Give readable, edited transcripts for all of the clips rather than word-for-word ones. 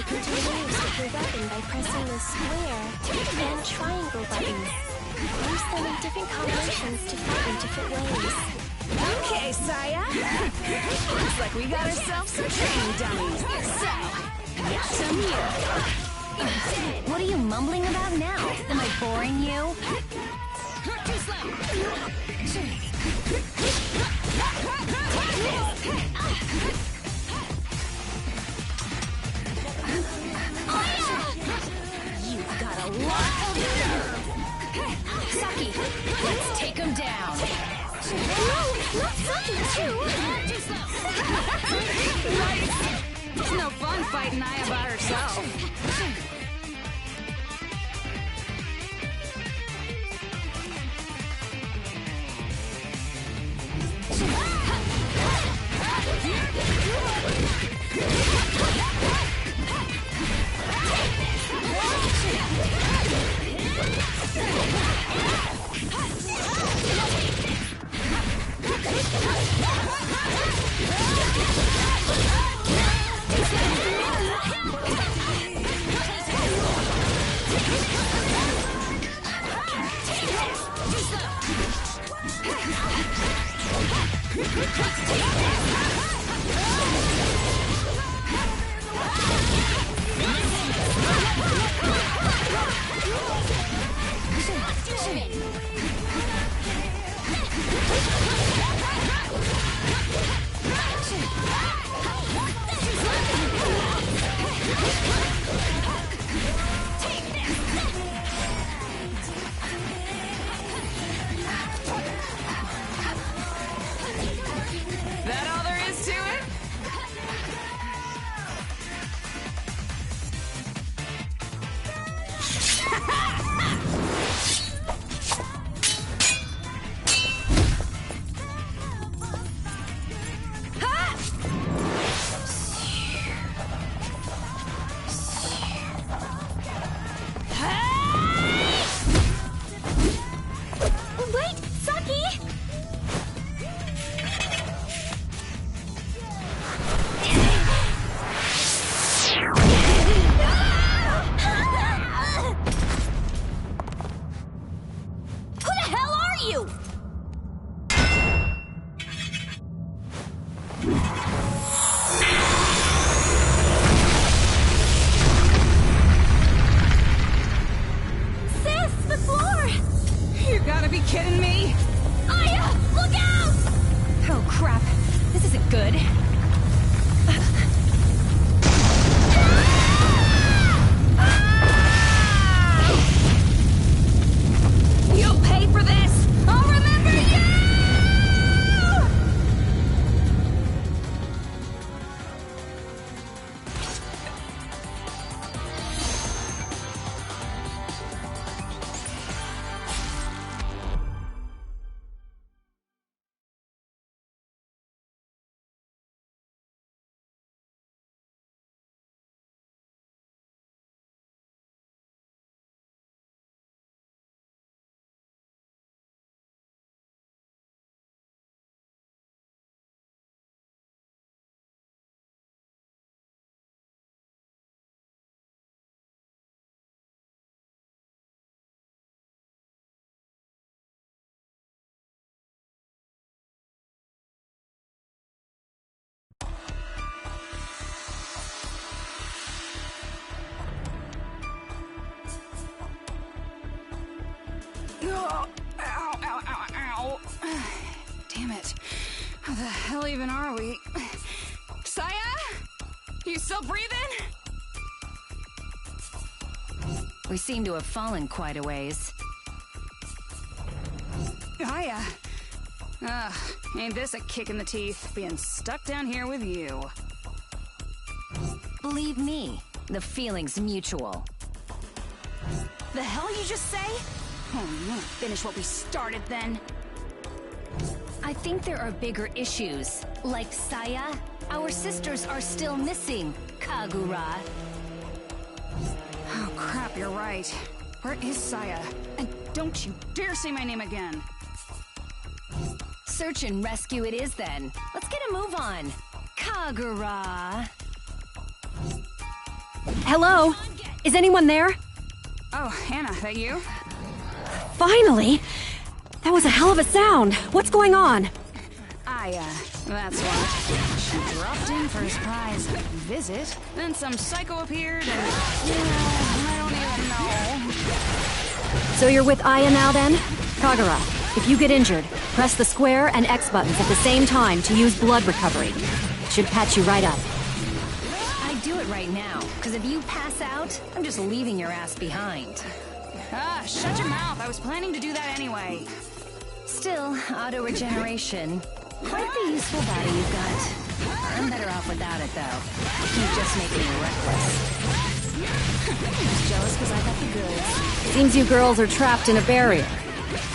You can do moves with your weapon by pressing the square and triangle buttons. Use them in different combinations to fight in different ways. Okay, Saya. Looks like we got ourselves some training dummies. So, get some you. What are you mumbling about now? Am I boring you? Too slow. You've got a lot of nerve. Saki, let's take him down. No, not Saki too. Right. It's no fun fighting Aya by herself. That all there is to it? Wait, Saki! Who the hell are you? Sis, the floor! You gotta be kidding me! Aya, look out! Oh crap, this isn't good. Ow, ow, ow, ow. Damn it. How the hell even are we? Saya? You still breathing? We seem to have fallen quite a ways. Saya. Ugh, ain't this a kick in the teeth, being stuck down here with you. Believe me, the feeling's mutual. The hell you just say? Oh, you wanna finish what we started then? I think there are bigger issues. Like Saya, our sisters are still missing, Kagura. Oh crap, you're right. Where is Saya? And don't you dare say my name again. Search and rescue it is then. Let's get a move on. Kagura. Hello? Is anyone there? Oh, Hannah, that you? Finally! That was a hell of a sound. What's going on? That's what. She dropped in for a surprise visit, then some psycho appeared, and, I don't even know. So you're with Aya now then? Kagura, if you get injured, press the square and X buttons at the same time to use blood recovery. Should patch you right up. I'd do it right now, because if you pass out, I'm just leaving your ass behind. Ah, shut your mouth. I was planning to do that anyway. Still, auto-regeneration. Quite the useful body you've got. I'm better off without it, though. You just make me reckless. Just jealous because I got the goods. Seems you girls are trapped in a barrier.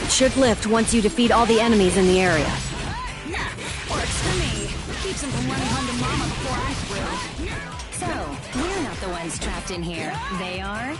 It should lift once you defeat all the enemies in the area. Works for me. Keeps them from running home to Mama before I'm through. So, we're not the ones trapped in here. They are?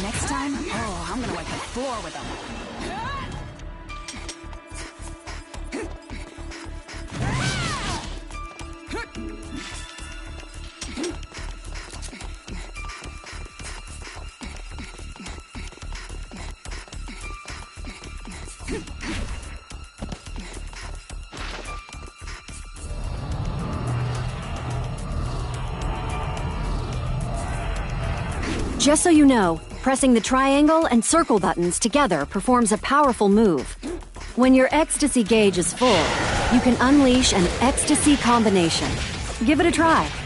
Next time, I'm gonna wipe the floor with them. Just so you know, pressing the triangle and circle buttons together performs a powerful move. When your ecstasy gauge is full, you can unleash an ecstasy combination. Give it a try.